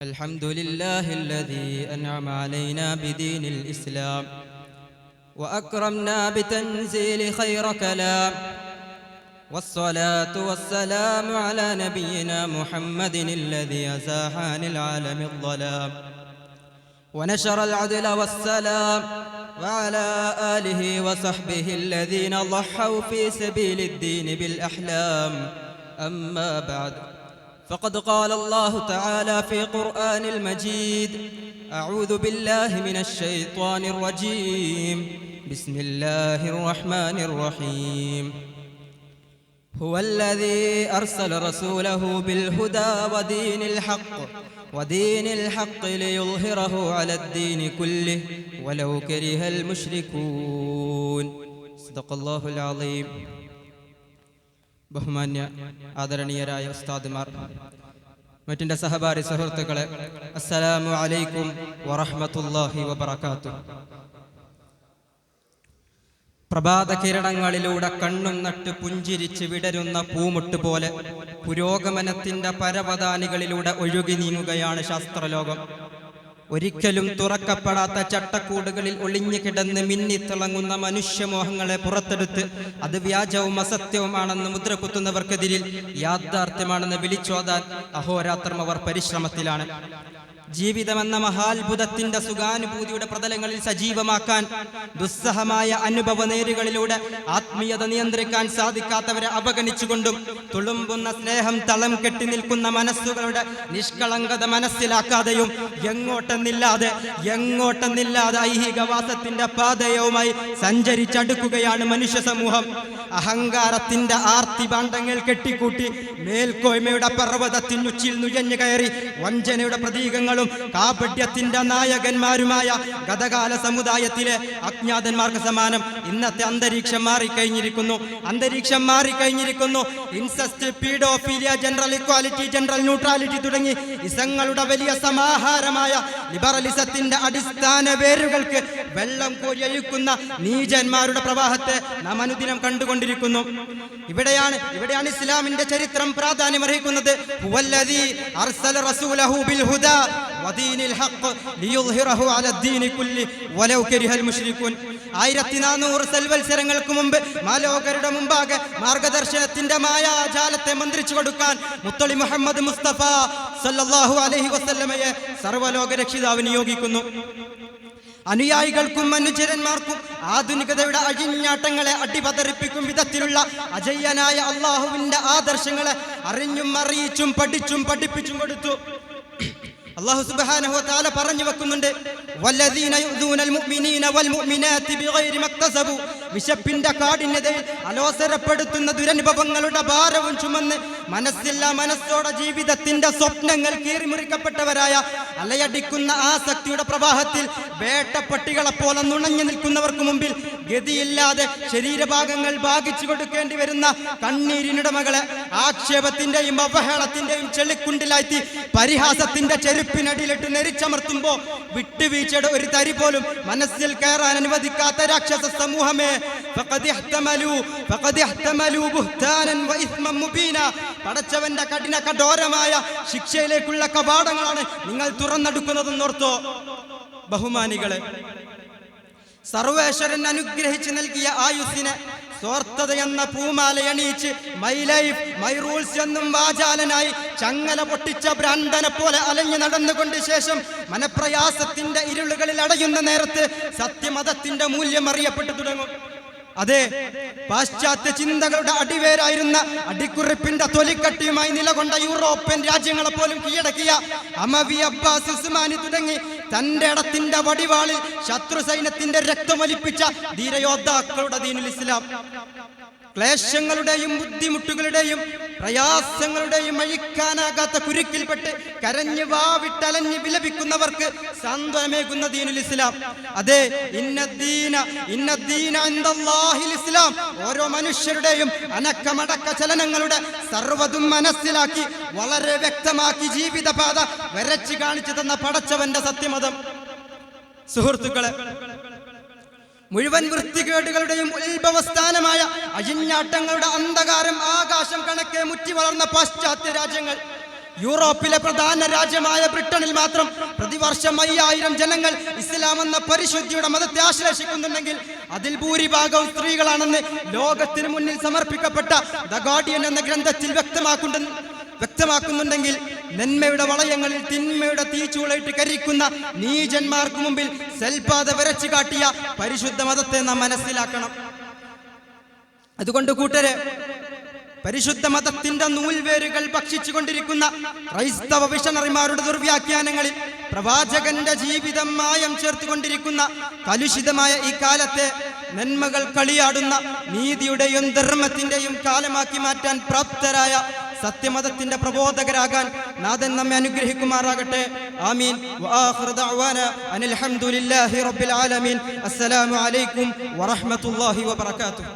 الحمد لله الذي أنعم علينا بدين الإسلام وأكرمنا بتنزيل خير كلام، والصلاة والسلام على نبينا محمد الذي أزاح عن العالم الظلام ونشر العدل والسلام، وعلى آله وصحبه الذين ضحوا في سبيل الدين بالأحلام. أما بعد، فقد قال الله تعالى في قرآن المجيد: أعوذ بالله من الشيطان الرجيم، بسم الله الرحمن الرحيم. هو الذي أرسل رسوله بالهدى ودين الحق ليظهره على الدين كله ولو كره المشركون. صدق الله العظيم. ബഹുമാന്യ ആദരണീയരായ ഉസ്താദുമാർ, മറ്റിൻ്റെ സഹപാഠി സുഹൃത്തുക്കളെ, അസ്സലാമു അലൈക്കും വറഹ്മത്തുള്ളാഹി വബറകാതുഹു. പ്രഭാത കിരണങ്ങളിലൂടെ കണ്ണും നട്ട് പുഞ്ചിരിച്ച് വിടരുന്ന പൂമുട്ട് പോലെ പുരോഗമനത്തിന്റെ പരവതാനികളിലൂടെ ഒഴുകി നീങ്ങുകയാണ് ശാസ്ത്രലോകം. ഒരിക്കലും തുറക്കപ്പെടാത്ത ചട്ടക്കൂടുകളിൽ ഒളിഞ്ഞു കിടന്ന് മിന്നിത്തിളങ്ങുന്ന മനുഷ്യമോഹങ്ങളെ പുറത്തെടുത്ത് അത് വ്യാജവും അസത്യവുമാണെന്ന് മുദ്രകുത്തുന്നവർക്കെതിരിൽ യാഥാർത്ഥ്യമാണെന്ന് വിളിച്ചോതാൻ അഹോരാത്രം അവർ പരിശ്രമത്തിലാണ്. ജീവിതമെന്ന മഹാത്ഭുതത്തിന്റെ സുഖാനുഭൂതിയുടെ പ്രതലങ്ങളിൽ സജീവമാക്കാൻ ദുസ്സഹമായ അനുഭവ നേരുകളിലൂടെ ആത്മീയത നിയന്ത്രിക്കാൻ സാധിക്കാത്തവരെ അവഗണിച്ചുകൊണ്ടും തുളുമ്പുന്ന സ്നേഹം തളം കെട്ടി നിൽക്കുന്ന മനസ്സുകളുടെ നിഷ്കളങ്കത മനസ്സിലാക്കാതെയും എങ്ങോട്ടെന്നില്ലാതെ ഐഹികവാസത്തിന്റെ പാതയവുമായി സഞ്ചരിച്ചടുക്കുകയാണ് മനുഷ്യ സമൂഹം. അഹങ്കാരത്തിന്റെ ആർത്തിഭാണ്ഡങ്ങൾ കെട്ടിക്കൂട്ടി മേൽക്കോയ്മയുടെ പർവ്വതത്തിനുച്ചിൽ നുഴഞ്ഞു കയറി വഞ്ചനയുടെ പ്രതീകങ്ങളും കാപട്യത്തിന്റെ നായകന്മാരുമായ ഗതകാല സമുദായത്തിലെ അജ്ഞാതന്മാർക്ക് സമാനം ഇന്നത്തെ അന്തരീക്ഷം മാറിക്കഴിഞ്ഞിരിക്കുന്നു. Incest, paedophilia, general equality, general neutrality തുടങ്ങി ഇസങ്ങളുടെ വലിയ സമാഹാരമായ ലിബറലിസത്തിന്റെ അടിസ്ഥാന വേരുകൾക്ക് വെള്ളം കോരിയൊഴുക്കുന്ന നീചന്മാരുടെ പ്രവാഹത്തെ നാം അനുദിനം കണ്ടുകൊണ്ടിരിക്കുന്നു. ഇവിടെയാണ് ഇസ്ലാമിന്റെ ചരിത്രം പ്രാധാന്യമർഹിക്കുന്നത്. ഹുവല്ലദീ അർസല റസൂലഹു ബിൽ ഹുദാ വദീനിൽ ഹഖ് ലിയുദ്ഹിറഹു അലദ്ദീനി കുല്ലി വലൗ കരിഹൽ മുശ്രികൂൻ. 1400 സൽവത്സരങ്ങൾക്ക് മുമ്പ് മാലോകരുടെ മുമ്പാകെ മാർഗദർശനത്തിന്റെ മായാജാലത്തെ മന്ത്രിച്ചു കൊടുക്കാൻ മുത്തളി മുഹമ്മദ് മുസ്തഫ സല്ലല്ലാഹു അലൈഹി വസല്ലമയെ സർവ്വലോക രക്ഷിതാവ് നിയോഗിക്കുന്നു. അനുയായികൾക്കും അനുചരന്മാർക്കും ആധുനികതയുടെ അഴിഞ്ഞാട്ടങ്ങളെ അടിപതറിപ്പിക്കും വിധത്തിലുള്ള അജയ്യനായ അള്ളാഹുവിന്റെ ആദർശങ്ങളെ അറിഞ്ഞും അറിയിച്ചും പഠിച്ചും പഠിപ്പിച്ചും കൊടുത്തു. അല്ലാഹു സുബ്ഹാനഹു വ തആല പറഞ്ഞു വെക്കുന്നുണ്ട്: വല്ലദീന യുദൂനൽ മുഅ്മിനീന വൽ മുഅ്മിനാതി ബിഗൈരി മക്തസബു. വിശപ്പിന്റെ കാഠിന്യതയിൽ അലോസരപ്പെടുത്തുന്ന ദുരനുഭവങ്ങളുടെ ഭാരവും ചുമന്ന് മനസ്സോടെ ജീവിതത്തിന്റെ സ്വപ്നങ്ങൾ കീറിമുറിക്കപ്പെട്ടവരായ അലയടിക്കുന്ന ആസക്തിയുടെ പ്രവാഹത്തിൽ വേട്ടപ്പട്ടികളെ പോലെ നുണഞ്ഞു നിൽക്കുന്നവർക്ക് മുമ്പിൽ ഗതിയില്ലാതെ ശരീരഭാഗങ്ങൾ ഭാഗിച്ചു കൊടുക്കേണ്ടി വരുന്ന കണ്ണീരിനുടമകളെ ആക്ഷേപത്തിന്റെയും അവഹേളത്തിന്റെയും ചെളിക്കുണ്ടിലായി പരിഹാസത്തിന്റെ ചെരുപ്പിനടിയിലിട്ട് നെരിച്ചമർത്തുമ്പോ വിട്ടുവീഴ്ചയുടെ ഒരു തരി പോലും മനസ്സിൽ കയറാൻ അനുവദിക്കാത്ത രാക്ഷസ സമൂഹമേ, പടച്ചവന്റെ കഠോരമായ ശിക്ഷയിലേക്കുള്ള കവാടങ്ങളാണ് നിങ്ങൾ തുറന്നെടുക്കുന്നതെന്നോർത്തോ. ബഹുമാനികളെ, സർവേശ്വരൻ അനുഗ്രഹിച്ച് നൽകിയ ആയുസ്സിനെ സ്വാർത്ഥതയെന്ന പൂമാലയണിയിച്ച് മൈ ലൈഫ് മൈ റൂൾസ് എന്നും വാചാലനായി ചങ്ങല പൊട്ടിച്ച ഭ്രാന്തനെ പോലെ അലഞ്ഞു നടന്നുകൊണ്ട് ശേഷം മനപ്രയാസത്തിന്റെ ഇരുളുകളിൽ അടയുന്ന നേരത്ത് സത്യമതത്തിന്റെ മൂല്യം അറിയപ്പെട്ടു തുടങ്ങും. അതെ, പാശ്ചാത്യ ചിന്തകളുടെ അടിവേരായിരുന്ന അടിക്കുറിപ്പിന്റെ തൊലിക്കട്ടിയുമായി നിലകൊണ്ട യൂറോപ്യൻ രാജ്യങ്ങളെ പോലും കീഴടക്കിയ അമവി, അബ്ബാസ്, ഉസ്മാനി തുടങ്ങി തന്റെ ഇടത്തിന്റെ വടിവാളിൽ ശത്രു സൈന്യത്തിന്റെ രക്തമൊലിപ്പിച്ച ധീരയോദ്ധാക്കളുടെ ദീനുൽ ഇസ്ലാം ക്ലേശങ്ങളുടെയും ബുദ്ധിമുട്ടുകളുടെയും പ്രയാസങ്ങളുടെയും അഴിക്കാനാകാത്ത കുരുക്കിൽപ്പെട്ട് കരഞ്ഞു വാവിട്ടലഞ്ഞ് വിലപിക്കുന്നവർക്ക് സാന്ത്വനമേകുന്ന ദീനുൽ ഇസ്ലാം. അതെ, ഇന്നദ്ദീന ഇൻദല്ലാഹിൽ ഇസ്ലാം. ഓരോ മനുഷ്യരുടെയും അനക്കമടക്ക ചലനങ്ങളുടെ സർവ്വതും മനസ്സിലാക്കി വളരെ വ്യക്തമാക്കി ജീവിതപാത വരച്ചു കാണിച്ചു തന്ന പടച്ചവന്റെ സത്യമതം. സുഹൃത്തുക്കളെ, മുഴുവൻ വൃത്തികേടുകളുടെയും ഉത്ഭവസ്ഥാനമായ അഴിഞ്ഞാട്ടങ്ങളുടെ അന്ധകാരം ആകാശം കണക്കെ മുറ്റി വളർന്ന പാശ്ചാത്യ രാജ്യങ്ങൾ യൂറോപ്പിലെ പ്രധാന രാജ്യമായ ബ്രിട്ടനിൽ മാത്രം പ്രതിവർഷം 5000 ജനങ്ങൾ ഇസ്ലാം എന്ന പരിശുദ്ധിയുടെ മതത്തെ ആശ്ലേഷിക്കുന്നുണ്ടെങ്കിൽ അതിൽ ഭൂരിഭാഗവും സ്ത്രീകളാണെന്ന് ലോകത്തിന് മുന്നിൽ സമർപ്പിക്കപ്പെട്ട ദ ഗാർഡിയൻ എന്ന ഗ്രന്ഥത്തിൽ വ്യക്തമാക്കുന്നുണ്ടെങ്കിൽ നന്മയുടെ വളയങ്ങളിൽ തിന്മയുടെ തീച്ചൂളയിട്ട് കരിക്കുന്ന നീചന്മാർക്ക് മുമ്പിൽ സൽപാത വരച്ചു കാട്ടിയ പരിശുദ്ധ മതത്തെ നാം മനസ്സിലാക്കണം. അതുകൊണ്ട് കൂട്ടരെ, പരിശുദ്ധ മതത്തിന്റെ നൂൽവേരുകൾ ഭക്ഷിച്ചുകൊണ്ടിരിക്കുന്ന ക്രൈസ്തവ മിഷണറിമാരുടെ ദുർവ്യാഖ്യാനങ്ങളിൽ പ്രവാചകന്റെ ജീവിതം മായം ചേർത്തുകൊണ്ടിരിക്കുന്ന കലുഷിതമായ ഈ കാലത്തെ നന്മകൾ കളിയാടുന്ന നീതിയുടെയും ധർമ്മത്തിന്റെയും കാലമാക്കി മാറ്റാൻ പ്രാപ്തരായ സത്യമതത്തിന്റെ പ്രബോധകരാകാൻ നാഥൻ നമ്മെ അനുഗ്രഹിക്കുമാറാകട്ടെ. ആമീൻ. വആഖിറു ദഅവാനാ അനിൽ ഹംദുലില്ലാഹി റബ്ബിൽ ആലമീൻ. അസ്സലാമു അലൈക്കും വറഹ്മത്തുള്ളാഹി വബറകാതുഹു.